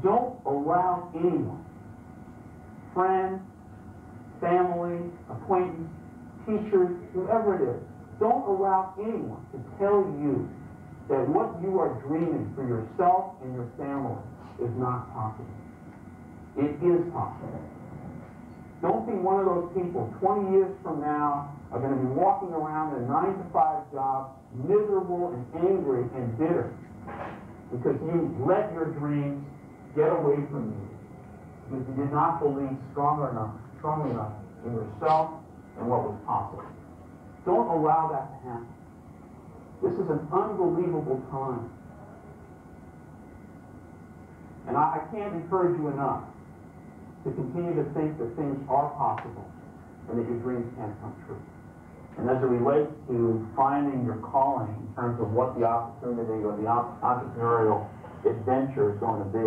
Don't allow anyone, friend, family, acquaintance, teachers, whoever it is, don't allow anyone to tell you that what you are dreaming for yourself and your family is not possible. It is possible. Don't be one of those people 20 years from now are going to be walking around in a 9-to-5 job, miserable and angry and bitter because you let your dreams get away from you because you did not believe strongly enough in yourself and what was possible. Don't allow that to happen. This is an unbelievable time. And I can't encourage you enough to continue to think that things are possible and that your dreams can come true. And as it relates to finding your calling in terms of what the opportunity or the entrepreneurial adventure is going to be,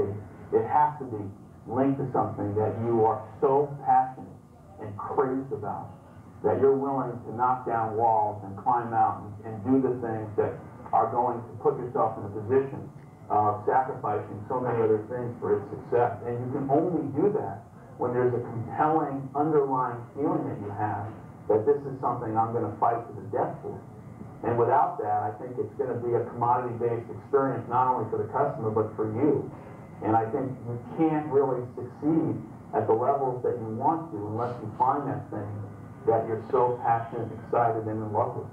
it has to be linked to something that you are so passionate and crazed about that you're willing to knock down walls and climb mountains and do the things that are going to put yourself in a position of sacrificing so many other things for its success. And you can only do that when there's a compelling underlying feeling that you have that this is something I'm going to fight to the death for. And without that, I think it's going to be a commodity-based experience not only for the customer but for you. And I think you can't really succeed at the levels that you want to unless you find that thing that you're so passionate, excited, and in love with.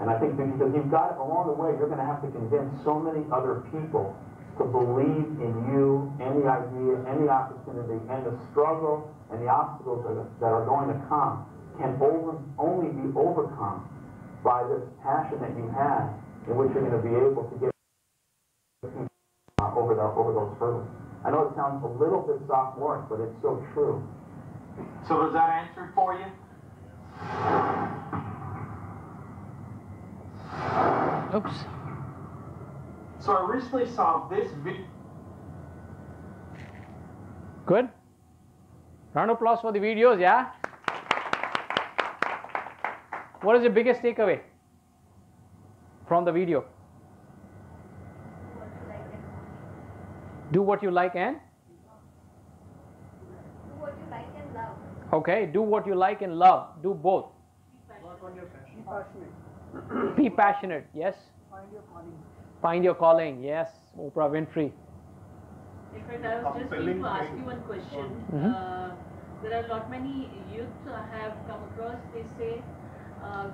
And I think because you've got, along the way, you're going to have to convince so many other people to believe in you and the idea and the opportunity and the struggle and the obstacles that are going to come can only be overcome by this passion that you have in which you're going to be able to get over those hurdles. I know it sounds a little bit sophomoric, but it's so true. So does that answer it for you? Oops. So I recently saw this video. Good. Round of applause for the videos, yeah? What is the biggest takeaway from the video? Do what you like and? Do what you like and love. Okay, do what you like and love. Do both. Work on your passion. Be passionate. Be passionate, yes. Find your calling. Find your calling, yes. Oprah Winfrey. In fact, I was just going to ask you one question. There are not many youth I have come across. They say,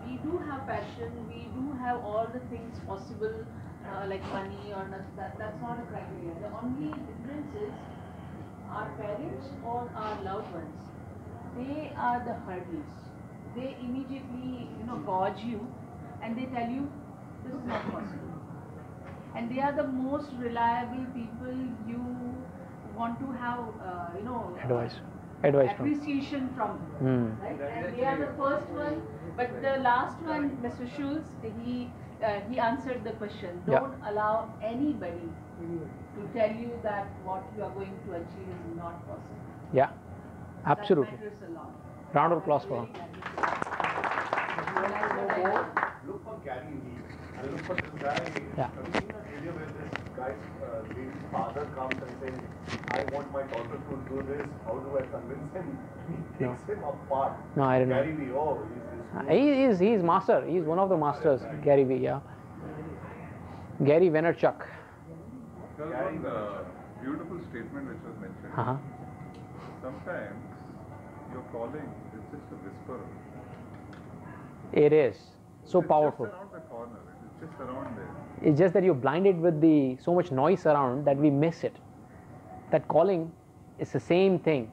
we do have passion, we do have all the things possible, like money or not, that's not a criteria. The only difference is our parents or our loved ones. They are the hurdles. They immediately, gauge you and they tell you this is not possible. And they are the most reliable people you want to have, advice appreciation from them, right? And they are the first one, but the last one, Mr. Schultz, he answered the question. Don't allow anybody to tell you that what you are going to achieve is not possible. Yeah, absolutely. That matters a lot. Round of applause for him. Look for Gadhvi. I look for this guy. Yeah. Have you seen a video where this guy's father comes and says, I want my daughter to do this. How do I convince him? He takes him apart. No, I don't know. Gadhvi, oh, He's master. He's one of the masters, Gary V. Yeah. Gary Vaynerchuk. There was one beautiful statement which was mentioned. Sometimes your calling is just a whisper. It is so powerful. It's just around the corner. It's just around there. It's just that you're blinded with so much noise around that we miss it. That calling is the same thing.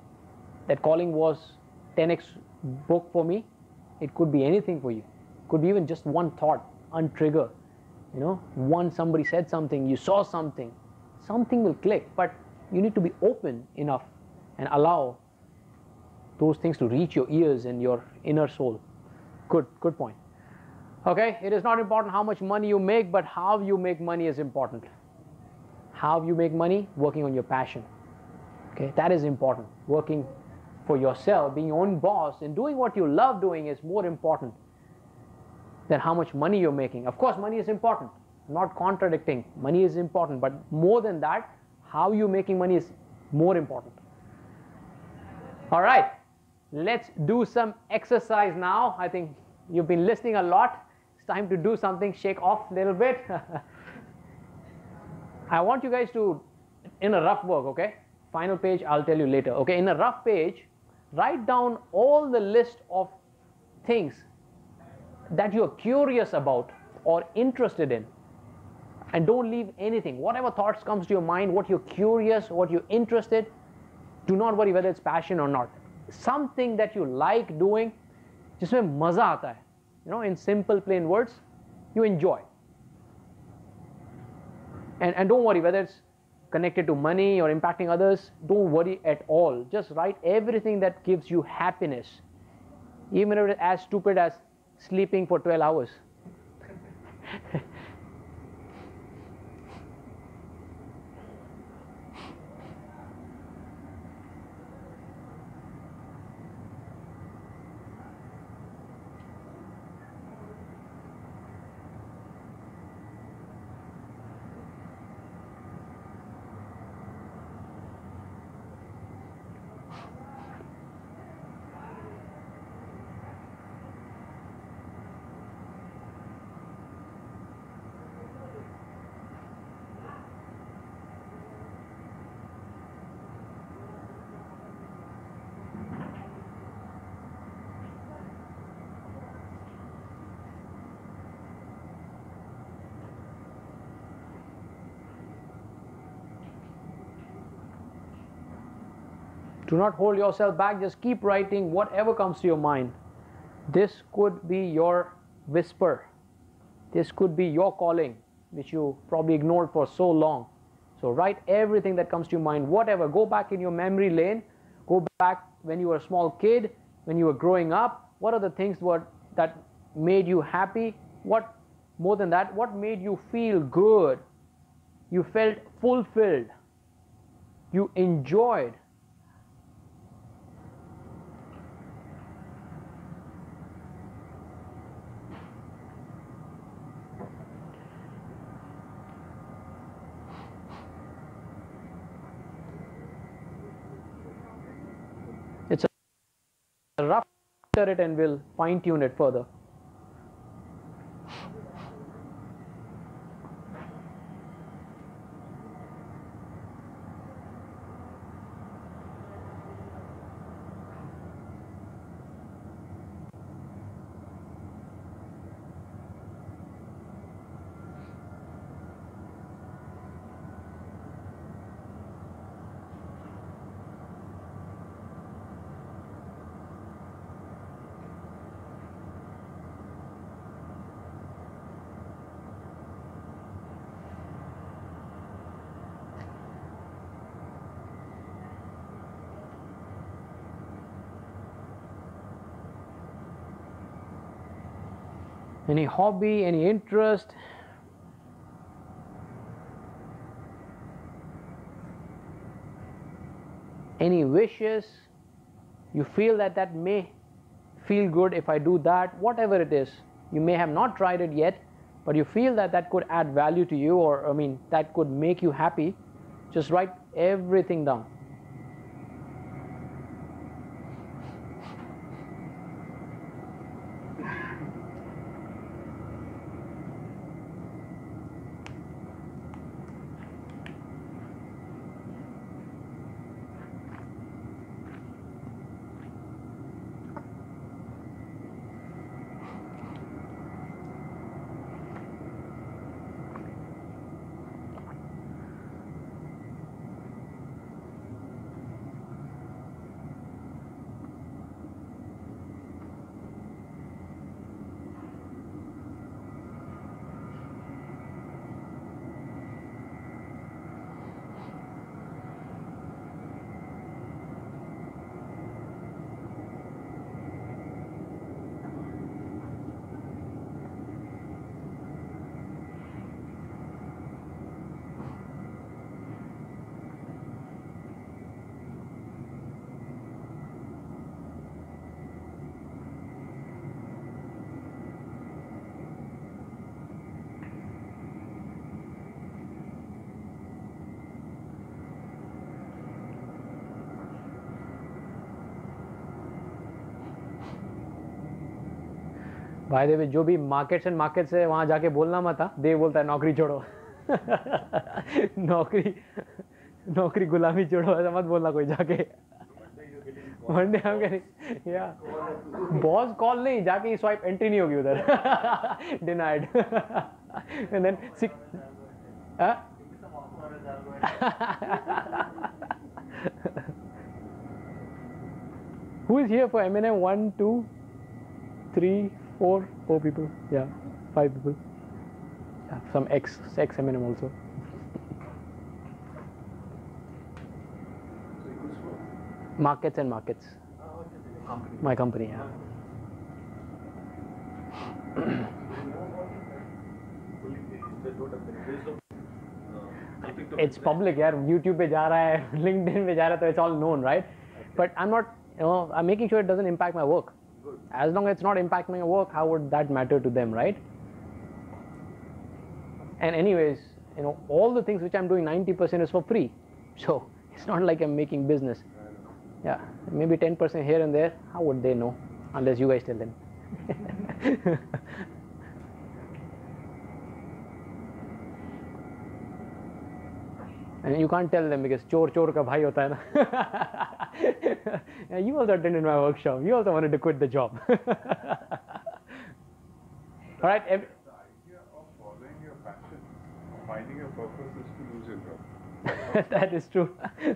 That calling was 10x book for me. It could be anything for you. It could be even just one thought, untrigger. Somebody said something, you saw something. Something will click, but you need to be open enough and allow those things to reach your ears and your inner soul. Good point. Okay, it is not important how much money you make, but how you make money is important. How you make money? Working on your passion. Okay, that is important. Working for yourself, being your own boss, and doing what you love doing is more important than how much money you're making. Of course, money is important. I'm not contradicting. Money is important, but more than that, How you're making money is more important. All right, let's do some exercise now. I think you've been listening a lot. It's time to do something, shake off a little bit. I want you guys to, in a rough work, okay? Final page, I'll tell you later. Okay, in a rough page, write down all the list of things that you're curious about or interested in. And don't leave anything. Whatever thoughts comes to your mind, what you're curious, what you're interested, do not worry whether it's passion or not. Something that you like doing, जिसमें मजा आता है, you know, in simple plain words, you enjoy. And don't worry whether it's connected to money or impacting others. Don't worry at all. Just write everything that gives you happiness, even if it's as stupid as sleeping for 12 hours. Do not hold yourself back. Just keep writing whatever comes to your mind. This could be your whisper. This could be your calling, which you probably ignored for so long. So write everything that comes to your mind, whatever. Go back in your memory lane. Go back when you were a small kid, when you were growing up. What are the things that made you happy? What, more than that, what made you feel good? You felt fulfilled. You enjoyed. It's a rough it and we'll fine tune it further. Any hobby, any interest? Any wishes? You feel that may feel good if I do that, whatever it is. You may have not tried it yet, but you feel that could add value to you, or I mean, that could make you happy. Just write everything down. By the way, जो भी markets and markets है वहाँ जाके बोलना मत था, देव बोलता है नौकरी छोड़ो नौकरी गुलामी छोड़ो ऐसा मत बोलना कोई जाके One day I'm getting, yeah. Boss call नहीं, जाके swipe entry नहीं होगी उधर denied and then huh? Who is here for M&M? 1, 2, 3, 4 people. Yeah, 5 people. Yeah, some ex M&M also. Markets and markets. My company, yeah. It's public, यार. YouTube पे जा रहा है, LinkedIn पे जा रहा है, तो it's all known, right? But I'm not, I'm making sure it doesn't impact my work. As long as it's not impacting my work, how would that matter to them, right? And anyways, all the things which I'm doing, 90% is for free. So it's not like I'm making business. Yeah, maybe 10% here and there. How would they know unless you guys tell them? And you can't tell them because chor ka bhai hota hai na. Yeah, you also attended my workshop. You also wanted to quit the job. All right. The idea of following your passion, finding your purpose is to lose your job. That is true.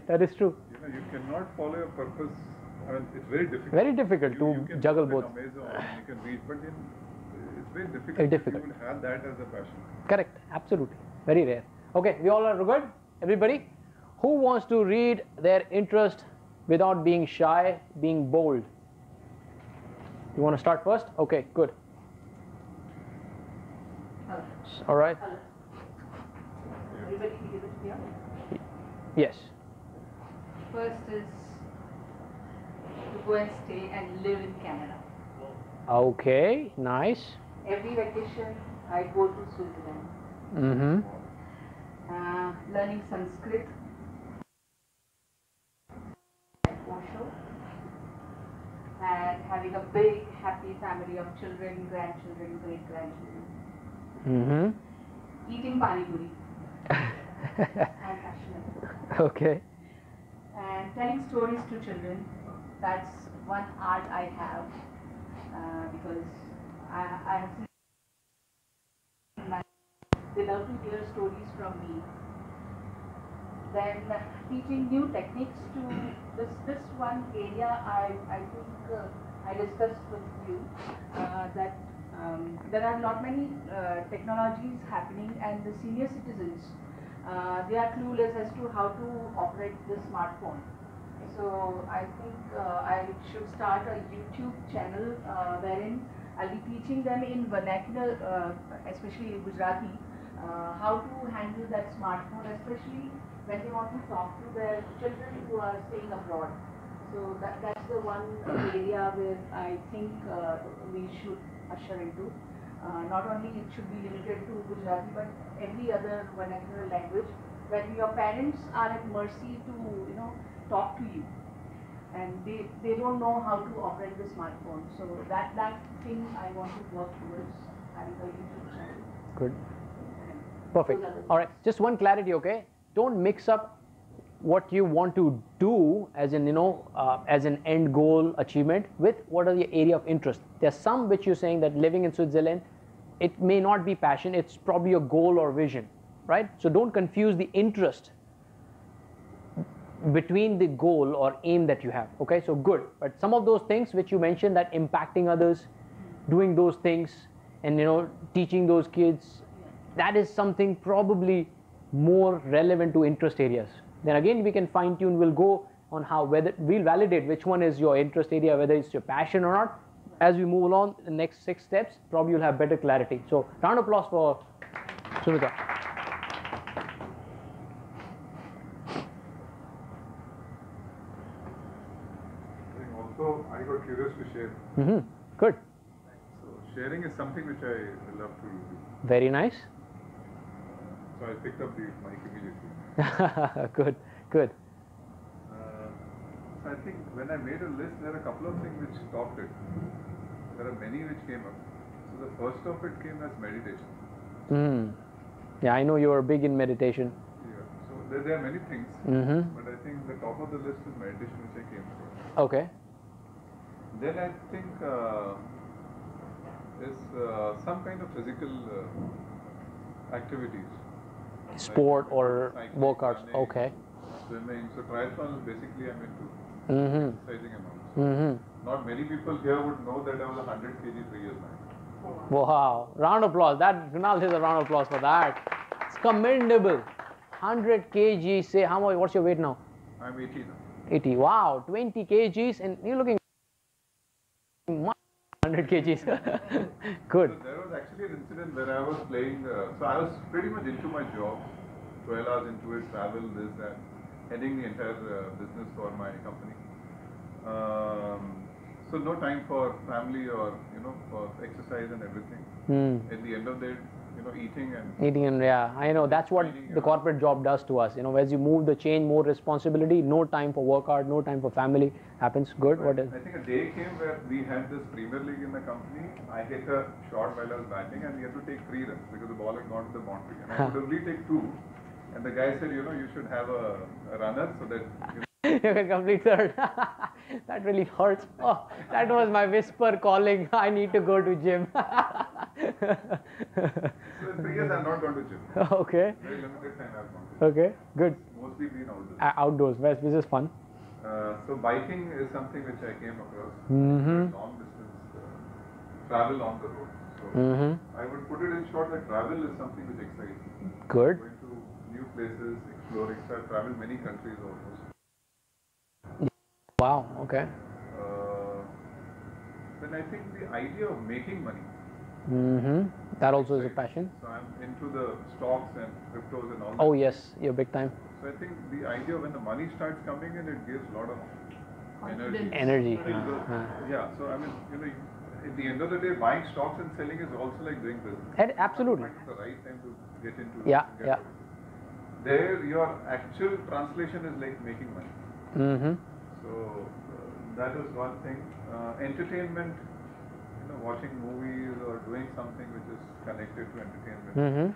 That is true. You cannot follow your purpose. I mean, it's very difficult. Very difficult to juggle both. Amazon, you can read, but it's very difficult. Very difficult. You will have that as a passion. Correct. Absolutely. Very rare. Okay, we all are good? Everybody? Who wants to read their interest without being shy, being bold? You want to start first? Okay, good. All right. Everybody give it here. Yes. First is to go and stay and live in Canada. Okay, nice. Every vacation I go to Switzerland. Mm-hmm. Learning Sanskrit. Osho. And having a big happy family of children, grandchildren, great-grandchildren. Mm-hmm. Eating pani puri. I'm passionate. Okay. And telling stories to children. That's one art I have because I have seen they love to hear stories from me. Then teaching new techniques to this one area I think I discussed with you that there are not many technologies happening and the senior citizens they are clueless as to how to operate the smartphone. So I think I should start a YouTube channel wherein I'll be teaching them in vernacular, especially in Gujarati, how to handle that smartphone, especially when they want to talk to their children who are staying abroad. So that's the one area where I think we should usher into. Not only it should be limited to Gujarati, but every other vernacular language, where your parents are at mercy to talk to you, and they don't know how to operate the smartphone. So that thing I want to work towards having a YouTube channel. Good. Perfect. All right. Just one clarity, okay? Don't mix up what you want to do as in as an end goal achievement with what are the area of interest. There's some which you're saying that living in Switzerland, it may not be passion, it's probably a goal or vision, right? So don't confuse the interest between the goal or aim that you have. Okay, so good. But some of those things which you mentioned, that impacting others, doing those things, and teaching those kids, that is something probably more relevant to interest areas. Then again we can fine tune. We'll go on whether we'll validate which one is your interest area, whether it's your passion or not. As we move along the next 6 steps, probably you'll have better clarity. So round of applause for Sunita. Also, I got curious to share. Mm-hmm. Good. So sharing is something which I love to do. Very nice. So I picked up the mic immediately. Good, good. So I think when I made a list, there are a couple of things which topped it. There are many which came up. So So the first of it came as meditation. Yeah, I know you are big in meditation. Yeah. So there are many things, but I think the top of the list is meditation, which I came from. Okay. Then I think is some kind of physical activities. Sport Like or cycling, workouts. running, Okay. Swimming. So triathlon is basically I'm into exercising amounts. Not many people here would know that I was 100 kg 3 years back. Wow. Round of applause. That Kunal says a round of applause for that. It's commendable. 100 kg. Say how much? What's your weight now? I'm 80 now. 80. Wow. 20 kgs, and you're looking 100 kgs. Good. So there was actually an incident where I was playing. So I was pretty much into my job, 12 hours into it, travel, this, that, heading the entire business for my company. So no time for family or for exercise and everything. At the end of the day, eating and Yeah, I know that's what the corporate job does to us. As you move the chain, more responsibility, no time for workout, no time for family. Happens. Good. What is? I think a day came where we had this Premier League in the company. I hit a shot while I was batting, and we had to take 3 runs because the ball had gone to the boundary, and I could only take 2. And the guy said, you should have a runner so that You can complete third. That really hurts. Oh, that was my whisper calling. I need to go to gym. So in 3 years I've not gone to gym. Okay. Very limited time I've gone to gym. Okay. Good. Mostly been outdoors. Outdoors, which is fun. So biking is something which I came across. Long distance travel on the road. So I would put it in short that travel is something which excites me. Good. Going to new places, exploring. So I've traveled many countries almost. Wow. Okay. Then I think the idea of making money. That also is a passion. So I'm into the stocks and cryptos and all that. Oh yes, you're big time. So I think the idea when the money starts coming in, it gives a lot of energy. Energy. Yeah. So I mean, at the end of the day, buying stocks and selling is also like doing business. Absolutely. It's the right time to get into it. Yeah. Yeah. There, your actual translation is like making money. So that is one thing. Entertainment, watching movies or doing something which is connected to entertainment.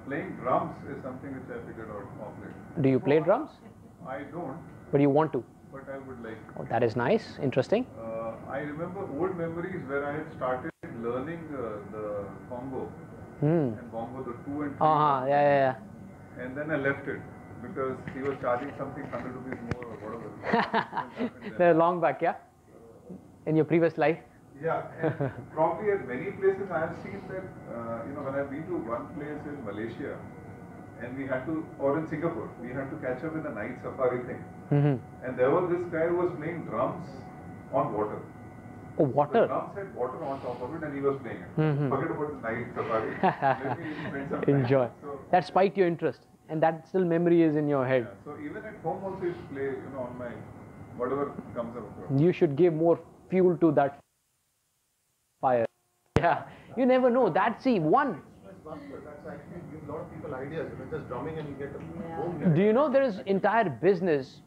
Playing drums is something which I figured out of late. Do you play drums? I don't, But you want to? but I would like. Oh, that is nice. Interesting. I remember old memories where I had started learning the Congo and bongo, the 2 and 3. Yeah. And then I left it because he was charging something 100 rupees more or whatever. They're long back, yeah? In your previous life? Yeah, and probably at many places I have seen that, when I've been to one place in Malaysia and we had to, or in Singapore, we had to catch up in the night safari thing. And there was this guy who was playing drums on water. Oh, The water? drums had water on top of it and he was playing it. Forget about the night safari. Let me spend some time. Enjoy. So, That spiked your interest, and that still memory is in your head. yeah, so even at home also used to play, on my, whatever comes up across. You should give more fuel to that fire. Yeah, you never know. That's one. That's actually gives a lot of people ideas. Just drumming and you get a boom. Do you know there is entire business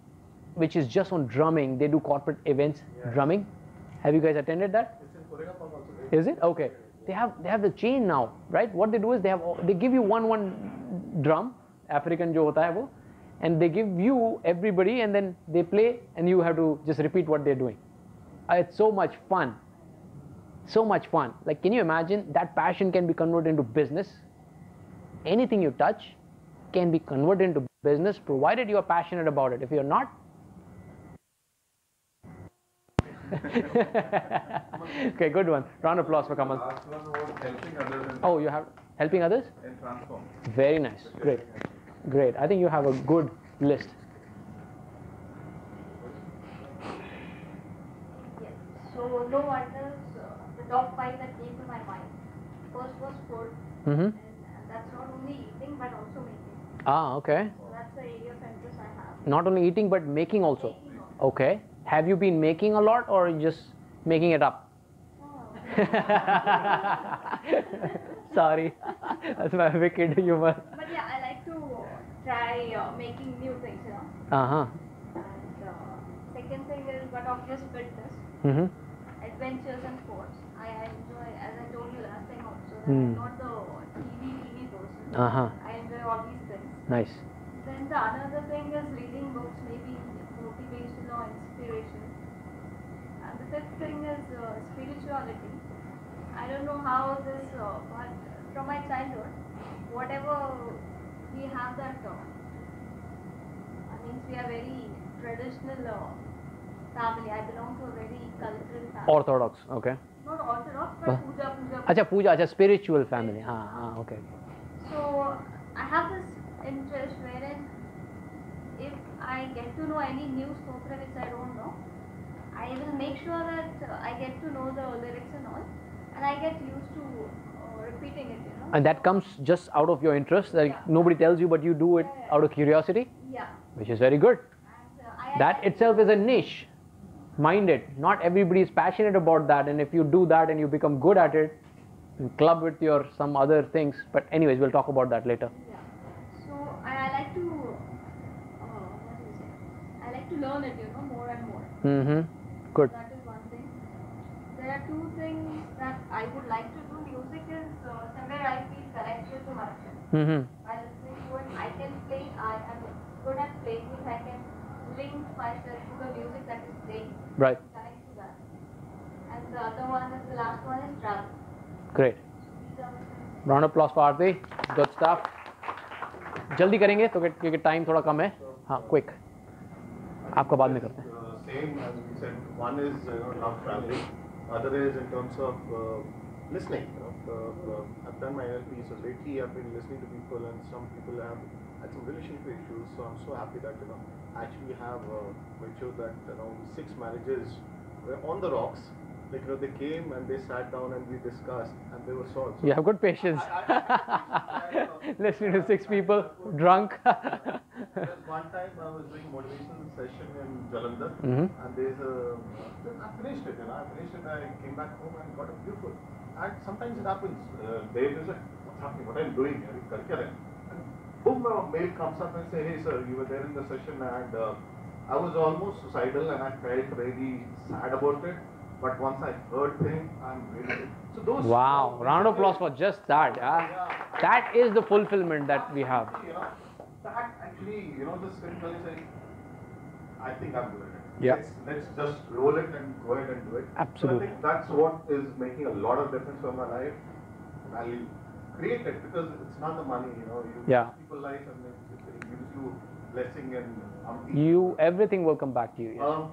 which is just on drumming? They do corporate events, drumming. Have you guys attended that? It's in Korea also. Is it? Okay. They have the chain now, right? What they do is they give you one drum, African jo hota hai wo, and they give you everybody, and then they play, and you have to just repeat what they're doing. It's so much fun. So much fun. Like, can you imagine that passion can be converted into business? Anything you touch can be converted into business, provided you are passionate about it. If you're not, okay, good one. Round of applause for Kamal. Last one was helping others Oh, you have helping others? and transform. Very nice. Great. Great. I think you have a good list. Yes. So no wonders, the top 5 that came to my mind. First was food, and that's not only eating but also making. Ah, okay. So that's the area of interest I have. Not only eating but making also. Making also. Okay. Have you been making a lot or just making it up? Oh. Sorry. That's my wicked humor. But yeah, I like to try making new things, Uh-huh. And second thing is, but obvious fitness, Mm-hmm. adventures and sports. I enjoy, as I told you last time also, that I'm not the TV person. I enjoy all these things. Nice. Then the another thing is reading books, maybe motivation or inspiration. And the fifth thing is spirituality. I don't know how this, but from my childhood, whatever we have that, I mean, we are very traditional family. I belong to a very cultural family. Orthodox, okay. Not orthodox, but puja. Acha, spiritual family. Okay. So I have this interest wherein if I get to know any new stotra which I don't know, I will make sure that I get to know the lyrics and all, and I get used to repeating it, you know. And that comes just out of your interest, like nobody tells you, but you do it out of curiosity? Yeah. Which is very good. And, That itself is a niche. Mind it, not everybody is passionate about that, and if you do that and you become good at it, you club with your some other things, but anyways, we'll talk about that later. Yeah. So I like to, I like to learn it, you know, more and more. Good. That is one thing. There are two things that I would like to do. Music is somewhere I feel connected to myself. By listening to it, I can play. I am good at playing it. I can link myself to the music that is playing. Right. Connect to that. And the other one is, the last one is travel. Great. Round of applause for Aarti. Good stuff. जल्दी करेंगे तो क्योंकि time थोड़ा कम है. हाँ, quick. आपका बाद में करते हैं. Same as we said. One is love traveling. Other is in terms of listening. I've done my LP, so lately I've been listening to people, and some people have had some relationship issues. So I'm so happy that actually have matured that 6 marriages were on the rocks. Like they came and they sat down and we discussed and they were solved. So you have good patience. Listening to 6 people drunk. One time I was doing motivational session in Jalandhar, and there's I finished it. I finished it. I came back home and got a beautiful. And sometimes it happens. They just like, what's happening? What I'm doing? And boom, a mail comes up and say, hey sir, you were there in the session, and I was almost suicidal and I felt really sad about it. But once I heard him, I'm really. So those. Wow! Round of applause for just that. That is the fulfillment that we have. That actually, this simple is like, I think I'm good at it. Yeah. Let's just roll it and go ahead and do it. Absolutely. So I think that's what is making a lot of difference for my life. I'll create it because it's not the money, you give people life and it gives you blessing and everything will come back to you. Yes.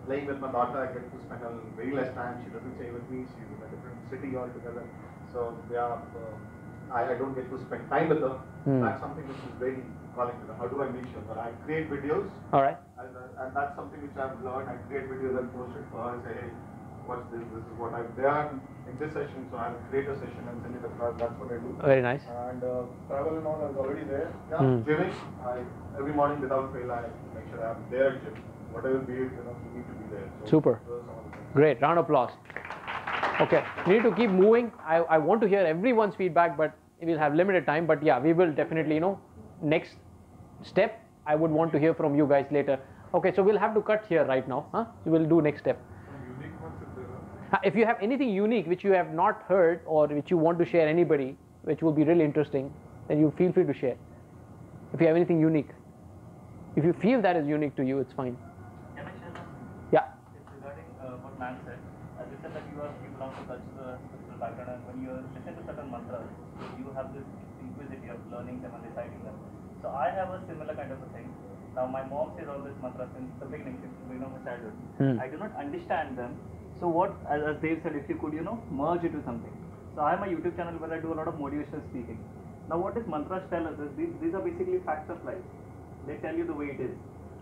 Playing with my daughter, I get to spend a very less time. She doesn't stay with me. She's in a different city altogether. So I don't get to spend time with her. That's something which is very calling to her. How do I make sure that I create videos? All right. And that's something which I've learned. I create videos and post it for her and say, hey, what's this? This is what I've done in this session. So I'll create a session and send it across. That's what I do. Very nice. And travel and all is already there. Yeah, gymming. Every morning without fail, I make sure I'm there at gym. Whatever be it, you need to be there. So super. Great. Round of applause. Okay. We need to keep moving. I want to hear everyone's feedback, but we'll have limited time. But yeah, we will definitely, next step, I would want to hear from you guys later. Okay, so we'll have to cut here right now. So we'll do next step. If you have anything unique which you have not heard or which you want to share anybody, which will be really interesting, then you feel free to share. If you have anything unique. If you feel that is unique to you, it's fine. Can I share something? Yeah. It's regarding what man said. As you said that you belong to such a spiritual background, and when you listen to certain mantras, you have this inquisitivity of learning them and reciting them. So I have a similar kind of a thing. Now my mom says all these mantras since the beginning, since my childhood. I do not understand them. So what, as Dave said, if you could, merge it with something. So I have my YouTube channel where I do a lot of motivational speaking. Now what these mantras tell us is these are basically facts of life. They tell you the way it is.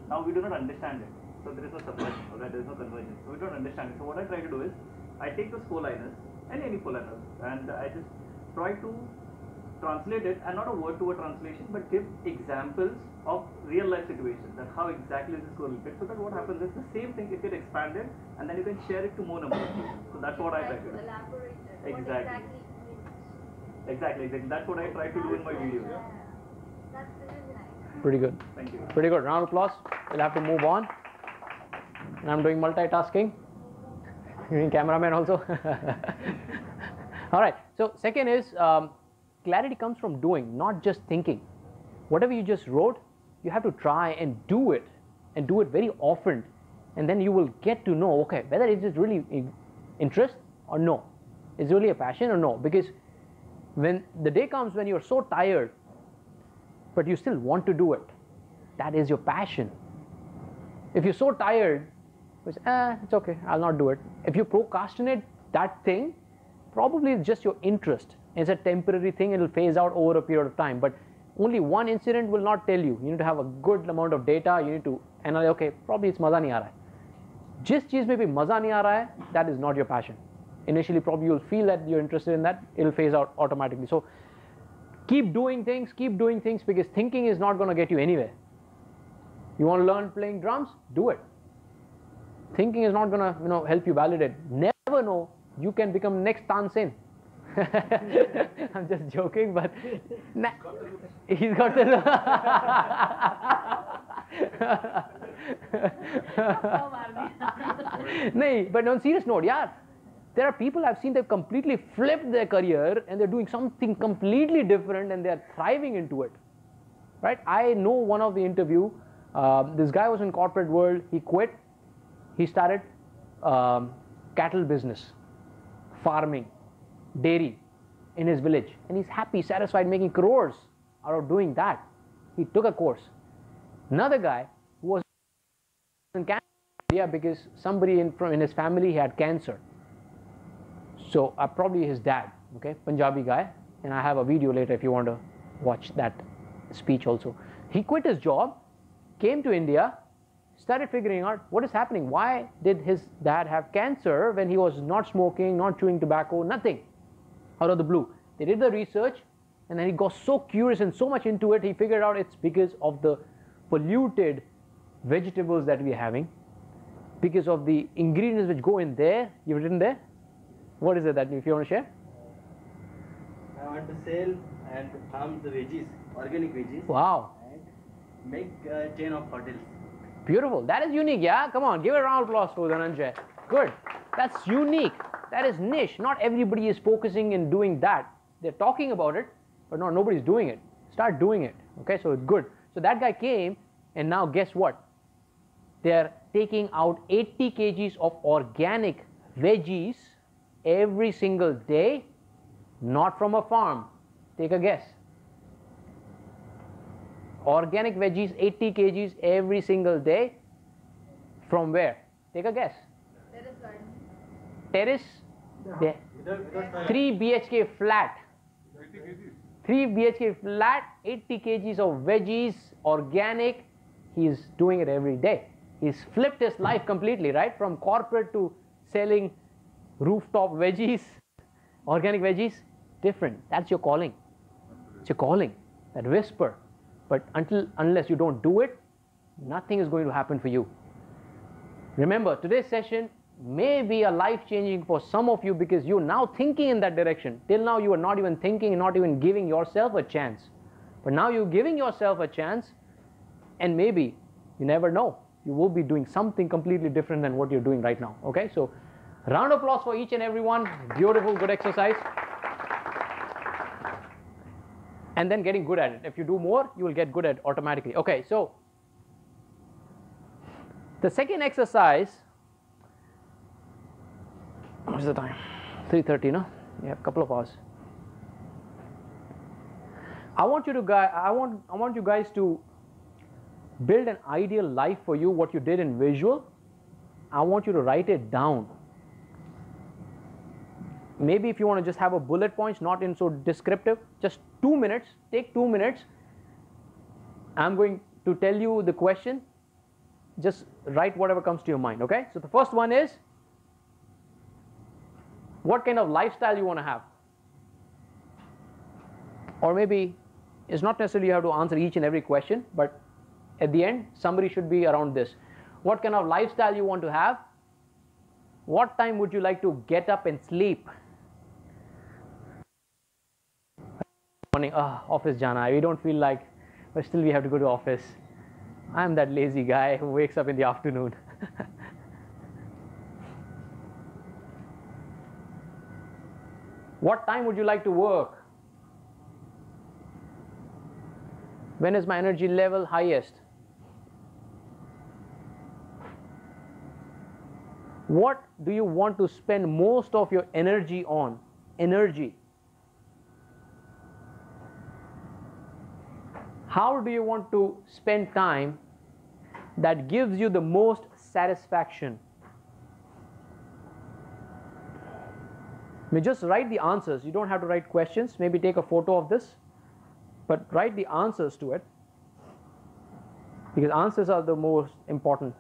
Now we do not understand it. So there is no subversion, or there is no convergence. So we don't understand it. So what I try to do is, I take those 4 liners, any 4 liners, and I just try to translate it, and not a word-to-word translation, but give examples of real-life situations, that how exactly this will fit. So that what happens is the same thing, it gets expanded, and then you can share it to more number of people. So that's what I try to do. Exactly. Exactly. That's what I try to do in my videos. That's really nice. Pretty good. Thank you. Pretty good. Round of applause. We'll have to move on. And I'm doing multitasking. You mean cameraman also? All right. So second is clarity comes from doing, not just thinking. Whatever you just wrote, you have to try and do it very often, and then you will get to know, okay, whether it is really interest or no, is it really a passion or no. Because when the day comes when you're so tired, but you still want to do it, that is your passion. If you're so tired, you say, it's okay, I'll not do it. If you procrastinate that thing, probably it's just your interest. It's a temporary thing, it will phase out over a period of time. But only one incident will not tell you. You need to have a good amount of data. You need to analyze, okay, probably it's maza nahi aa raha hai. Jis cheez mein bhi maza nahi aa raha hai, that is not your passion. Initially, probably you'll feel that you're interested in that, it'll phase out automatically. So keep doing things, because thinking is not going to get you anywhere. You want to learn playing drums? Do it. Thinking is not going to, help you validate. Never know, you can become next Tansen. I'm just joking, but he's got the look. No, but on serious note, yeah, there are people I've seen that completely flipped their career and they're doing something completely different and they're thriving into it. Right? I know one of the interview. This guy was in corporate world. He quit. He started cattle business, farming, dairy in his village, and he's happy, satisfied, making crores out of doing that. He took a course. Another guy who was in cancer, because somebody in his family had cancer. So probably his dad, okay, Punjabi guy, and I have a video later if you want to watch that speech also. He quit his job, came to India, started figuring out what is happening. Why did his dad have cancer when he was not smoking, not chewing tobacco, nothing, out of the blue? They did the research, and then he got so curious and so much into it, he figured out it's because of the polluted vegetables that we're having, because of the ingredients which go in there. You've written there? What is it that if you want to share? I want to sell and farm the veggies, organic veggies. Wow. And make a chain of hotels. Beautiful. That is unique, yeah? Come on, give a round of applause to Dhananjay. Good. That's unique. That is niche. Not everybody is focusing in doing that. They're talking about it, but no, nobody's doing it. Start doing it. Okay, so it's good. So that guy came, and now guess what? They're taking out 80 kgs of organic veggies every single day, not from a farm. Take a guess. Organic veggies, 80 kgs every single day. From where? Take a guess. Terrace? Yeah. 3 BHK flat. 3 BHK flat, 80 kgs of veggies, organic. He's doing it every day. He's flipped his life completely, right? From corporate to selling rooftop veggies, organic veggies. Different. That's your calling. It's your calling. That whisper. But unless you don't do it, nothing is going to happen for you. Remember, today's session may be a life-changing for some of you because you're now thinking in that direction. Till now, you were not even thinking, not even giving yourself a chance. But now you're giving yourself a chance, and maybe, you never know, you will be doing something completely different than what you're doing right now. Okay, so round of applause for each and every one. Beautiful, good exercise. And then getting good at it. If you do more, you will get good at it automatically. Okay, so the second exercise, what's the time? 3:30, no? Yeah, a couple of hours. I want you guys to build an ideal life for you, what you did in visual. I want you to write it down. Maybe if you want to just have a bullet points, not in so descriptive, just 2 minutes, take 2 minutes. I'm going to tell you the question. Just write whatever comes to your mind, okay? So the first one is, what kind of lifestyle you want to have? Or maybe it's not necessarily you have to answer each and every question, but at the end, somebody should be around this. What kind of lifestyle you want to have? What time would you like to get up and sleep? Morning, office jana, we don't feel like, but still we have to go to office. I'm that lazy guy who wakes up in the afternoon. What time would you like to work? When is my energy level highest? What do you want to spend most of your energy on? Energy. How do you want to spend time that gives you the most satisfaction? I mean, just write the answers. You don't have to write questions. Maybe take a photo of this, but write the answers to it, because answers are the most important.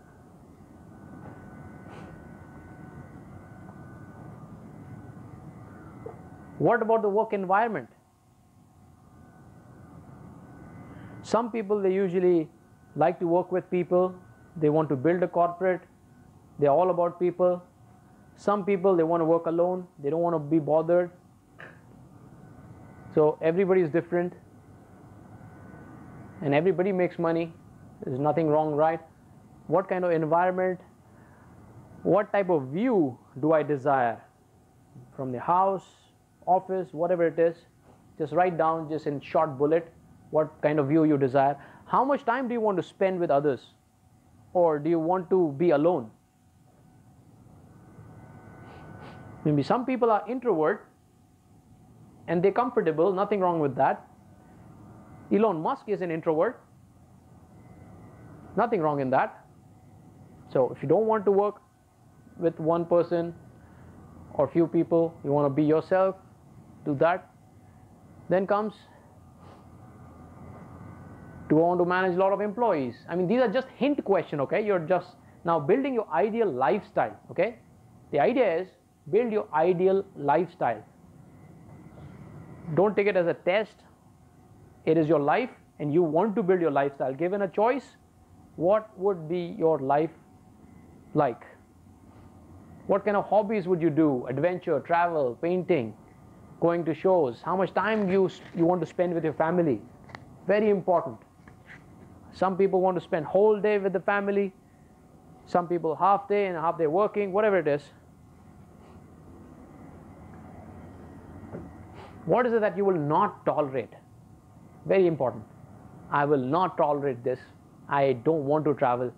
What about the work environment? Some people, they usually like to work with people. They want to build a corporate. They're all about people. Some people, they want to work alone. They don't want to be bothered. So everybody is different. And everybody makes money. There's nothing wrong, right? What kind of environment? What type of view do I desire? From the house, office, whatever it is. Just write down, just in short bullet, what kind of view you desire. How much time do you want to spend with others? Or do you want to be alone? Maybe some people are introvert and they're comfortable, nothing wrong with that. Elon Musk is an introvert. Nothing wrong in that. So if you don't want to work with one person or few people, you want to be yourself, do that. Then comes, do you want to manage a lot of employees? I mean, these are just hint question, okay? You're just now building your ideal lifestyle, okay? The idea is build your ideal lifestyle. Don't take it as a test. It is your life and you want to build your lifestyle. Given a choice, what would be your life like? What kind of hobbies would you do? Adventure, travel, painting, going to shows. How much time you want to spend with your family? Very important. Some people want to spend whole day with the family. Some people half day and half day working, whatever it is. What is it that you will not tolerate? Very important. I will not tolerate this. I don't want to travel.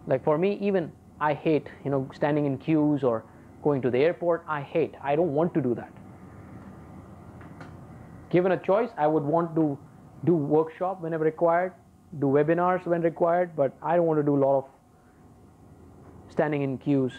Like for me, even I hate, standing in queues or going to the airport. I hate. I don't want to do that. Given a choice, I would want to do workshop whenever required, do webinars when required, but I don't want to do a lot of standing in queues.